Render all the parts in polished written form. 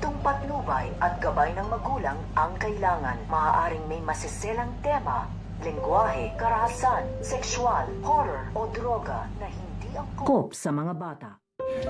Ditong patnubay at gabay ng magulang ang kailangan. Maaaring may masiselang tema, lengguwahe, karahasan, sexual, horror o droga na hindi angkop sa mga bata.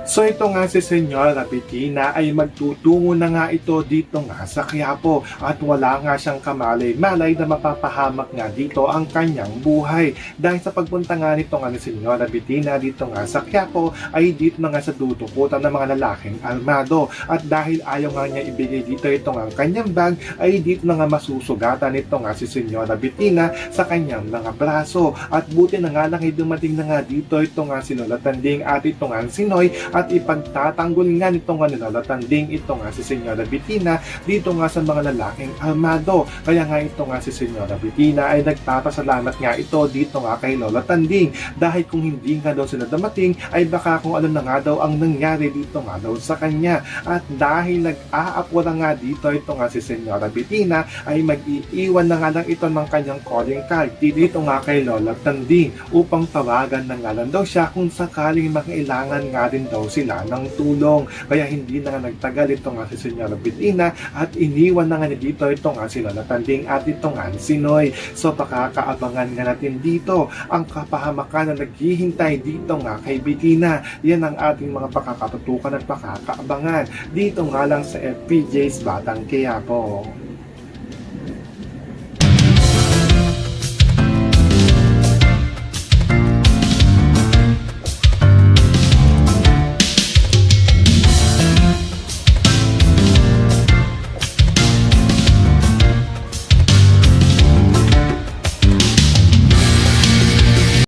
So ito nga si Senyora Bettina ay magtutungo na nga ito dito nga sa Quiapo at wala nga siyang kamalay-malay na mapapahamak nga dito ang kanyang buhay. Dahil sa pagpunta nga nito nga ni Senyora Bettina dito nga sa Quiapo ay dito na nga sa dudukutan ng mga lalaking armado. At dahil ayaw nga niya ibigay dito itong ang kanyang bag ay dito na nga masusugatan ito nga si Senyora Bettina sa kanyang mga braso. At buti na nga lang ay dumating na nga dito ito nga si Lola Tanding at ito nga si Noy at ipagtatanggol nga nito nga ni Lola Tanding ito nga si Senyora Bettina dito nga sa mga lalaking armado. Kaya nga ito nga si Senyora Bettina ay nagpapasalamat nga ito dito nga kay Lola Tanding dahil kung hindi nga daw sila dumating ay baka kung ano na nga daw ang nangyari dito nga daw sa kanya. At dahil nag-aapura nga dito ito nga si Senyora Bettina ay mag-iiwan na nga lang ito ng kanyang calling card dito nga kay Lola Tanding upang tawagan na nga lang daw siya kung sakaling makailangan nga din daw sila ng tulong. Kaya hindi na nga nagtagal ito nga si Senyora Bettina at iniwan na nga ni dito ito nga si Lola Tanding at ito nga si Noy. So pakakaabangan nga natin dito ang kapahamakan na naghihintay dito nga kay Bettina. Yan ang ating mga pakakatutukan at pakakaabangan dito nga lang sa FPJ's Batang Quiapo.